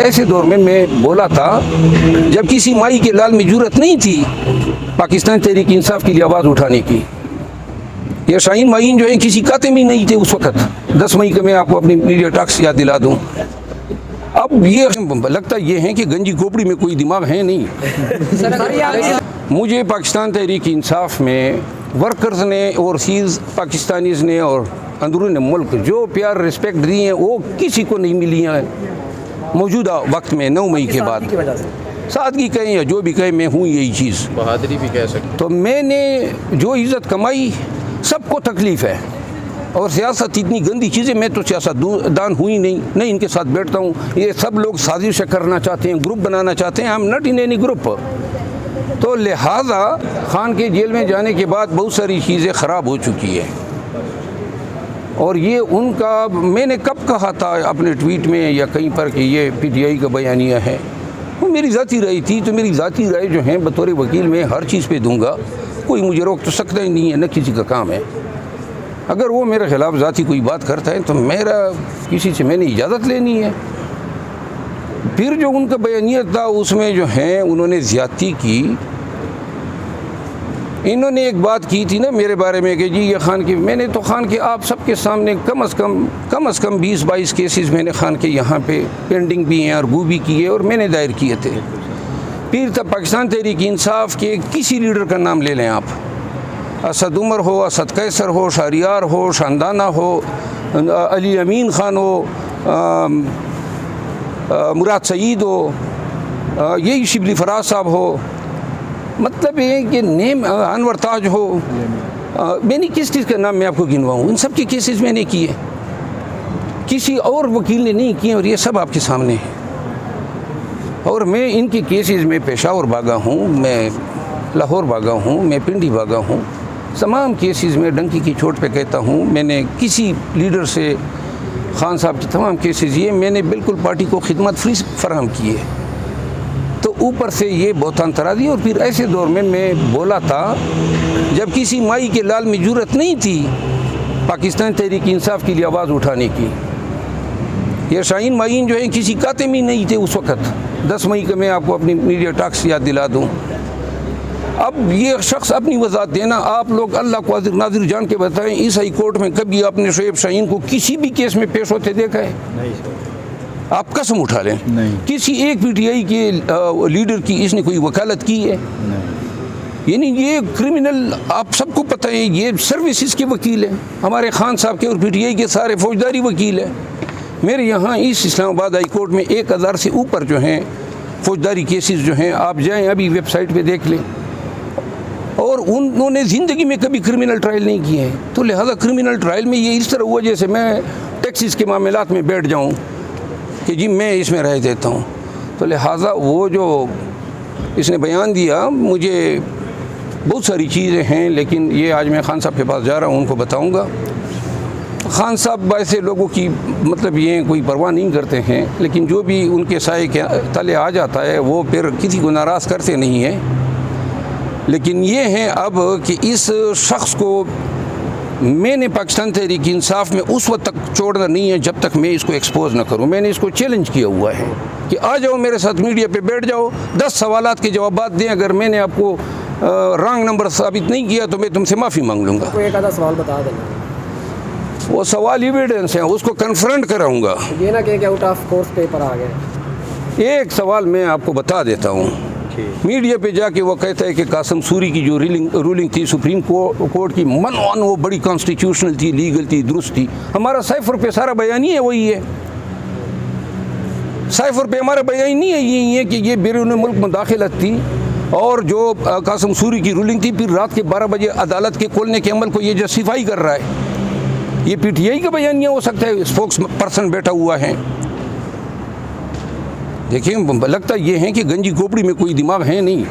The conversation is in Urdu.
ایسے دور میں بولا تھا جب کسی مائی کے لال میں جرأت نہیں تھی پاکستان تحریک انصاف کے لیے آواز اٹھانے کی. یہ شاہین معین جو ہیں کسی کاتم بھی نہیں تھے اس وقت. 10 مئی کا میں آپ کو اپنی میڈیا ٹاکس یاد دلا دوں. اب یہ لگتا یہ ہے کہ گنجی کھوپڑی میں کوئی دماغ ہے نہیں. مجھے پاکستان تحریک انصاف میں ورکرز نے اوورسیز پاکستانیز نے اور اندرون ملک جو پیار رسپیکٹ دی ہیں وہ کسی کو نہیں ملی ہیں موجودہ وقت میں. 9 مئی کے بعد سادگی کہیں یا جو بھی کہیں میں ہوں یہی چیز, بہادری بھی کہہ سکتے. تو میں نے جو عزت کمائی سب کو تکلیف ہے. اور سیاست اتنی گندی چیزیں, میں تو سیاست دان ہوئی نہیں ان کے ساتھ بیٹھتا ہوں. یہ سب لوگ سازش کرنا چاہتے ہیں, گروپ بنانا چاہتے ہیں. I'm not in any group. تو لہٰذا خان کے جیل میں جانے کے بعد بہت ساری چیزیں خراب ہو چکی ہیں. اور یہ ان کا, میں نے کب کہا تھا اپنے ٹویٹ میں یا کہیں پر کہ یہ پی ٹی آئی کا بیانیہ ہے, وہ میری ذاتی رائے تھی. تو میری ذاتی رائے جو ہیں بطور وکیل میں ہر چیز پہ دوں گا, کوئی مجھے روک تو سکتا ہی نہیں ہے, نہ کسی کا کام ہے. اگر وہ میرے خلاف ذاتی کوئی بات کرتا ہے تو میرا کسی سے میں نے اجازت لینی ہے. پھر جو ان کا بیانیہ تھا اس میں جو ہیں انہوں نے زیادتی کی. انہوں نے ایک بات کی تھی نا میرے بارے میں کہ جی یہ خان کی, میں نے تو خان کے آپ سب کے سامنے کم از کم 20-22 کیسز میں نے خان کے یہاں پہ پینڈنگ بھی ہیں اور گو بھی کیے اور میں نے دائر کیے تھے. پھر تب پاکستان تحریک انصاف کے کسی لیڈر کا نام لے لیں آپ, اسد عمر ہو, اسد قیصر ہو, شہریار ہو, شاندانہ ہو, علی امین خان ہو, مراد سعید ہو, یہی شبلی فراز صاحب ہو, مطلب یہ کہ نیم انور تاج ہو, میں نے کس چیز کا نام میں آپ کو گنواؤں. ان سب کے کیسز میں نے کیے, کسی اور وکیل نے نہیں کیے, اور یہ سب آپ کے سامنے ہیں. اور میں ان کے کیسز میں پشاور بھاگا ہوں, میں لاہور بھاگا ہوں, میں پنڈی بھاگا ہوں. تمام کیسز میں ڈنکی کی چوٹ پہ کہتا ہوں, میں نے کسی لیڈر سے خان صاحب کی تمام کیسز یہ میں نے بالکل پارٹی کو خدمت فری فراہم کی ہے. تو اوپر سے یہ بہتان ترا دی. اور پھر ایسے دور میں بولا تھا جب کسی مائی کے لال میں جرأت نہیں تھی پاکستان تحریک انصاف کے لیے آواز اٹھانے کی. یہ شاہین معین جو ہیں کسی کاتم ہی نہیں تھے اس وقت. 10 مئی کا میں آپ کو اپنی میڈیا ٹاکس یاد دلا دوں. اب یہ شخص اپنی وضاحت دینا, آپ لوگ اللہ کو حاضر ناظر جان کے بتائیں, اس ہائی کورٹ میں کبھی آپ نے شعیب شاہین کو کسی بھی کیس میں پیش ہوتے دیکھا ہے؟ آپ قسم اٹھا لیں, کسی ایک پی ٹی آئی کے لیڈر کی اس نے کوئی وکالت کی ہے؟ یعنی یہ کرمنل, آپ سب کو پتہ ہے یہ سروسز کے وکیل ہیں ہمارے خان صاحب کے, اور پی ٹی آئی کے سارے فوجداری وکیل ہیں. میرے یہاں اس اسلام آباد ہائی کورٹ میں 1000 سے اوپر جو ہیں فوجداری کیسز جو ہیں, آپ جائیں ابھی ویب سائٹ پہ دیکھ لیں. اور انہوں نے زندگی میں کبھی کرمنل ٹرائل نہیں کیے ہیں. تو لہذا کرمنل ٹرائل میں یہ اس طرح ہوا جیسے میں ٹیکسیز کے معاملات میں بیٹھ جاؤں کہ جی میں اس میں رہ دیتا ہوں. تو لہٰذا وہ جو اس نے بیان دیا, مجھے بہت ساری چیزیں ہیں, لیکن یہ آج میں خان صاحب کے پاس جا رہا ہوں, ان کو بتاؤں گا. خان صاحب ایسے لوگوں کی مطلب یہ کوئی پرواہ نہیں کرتے ہیں, لیکن جو بھی ان کے سائے کے تلے آ جاتا ہے وہ پھر کسی کو ناراض کرتے نہیں ہیں. لیکن یہ ہے اب کہ اس شخص کو میں نے پاکستان تحریک انصاف میں اس وقت تک چھوڑنا نہیں ہے جب تک میں اس کو ایکسپوز نہ کروں. میں نے اس کو چیلنج کیا ہوا ہے کہ آ جاؤ میرے ساتھ میڈیا پہ بیٹھ جاؤ, 10 سوالات کے جوابات دیں. اگر میں نے آپ کو رانگ نمبر ثابت نہیں کیا تو میں تم سے معافی مانگ لوں گا. کوئی ایک آدھا سوال بتا دیں. وہ سوال ایویڈنس ہیں, اس کو کنفرنٹ کراؤں گا. یہ نہ کہ آؤٹ آف کورس پیپر آ گئے. ایک سوال میں آپ کو بتا دیتا ہوں. میڈیا پہ جا کے وہ کہتا ہے کہ قاسم سوری کی جو رولنگ تھی سپریم کورٹ کی منوان, وہ بڑی کانسٹیٹیوشنل تھی, لیگل تھی, درست تھی. ہمارا سائفر پہ سارا بیانی ہے وہی ہے. سائفر پہ ہمارا بیانی نہیں ہے یہی ہے کہ یہ بیرون ملک مداخلت تھی, اور جو قاسم سوری کی رولنگ تھی پھر رات کے 12 بجے عدالت کے کھولنے کے عمل کو یہ جسٹیفائی کر رہا ہے. یہ پی ٹی آئی کا بیانیہ ہو سکتا ہے, اسپوکس پرسن بیٹھا ہوا ہے. دیکھیں لگتا یہ ہے کہ گنجی کھوپڑی میں کوئی دماغ ہے نہیں.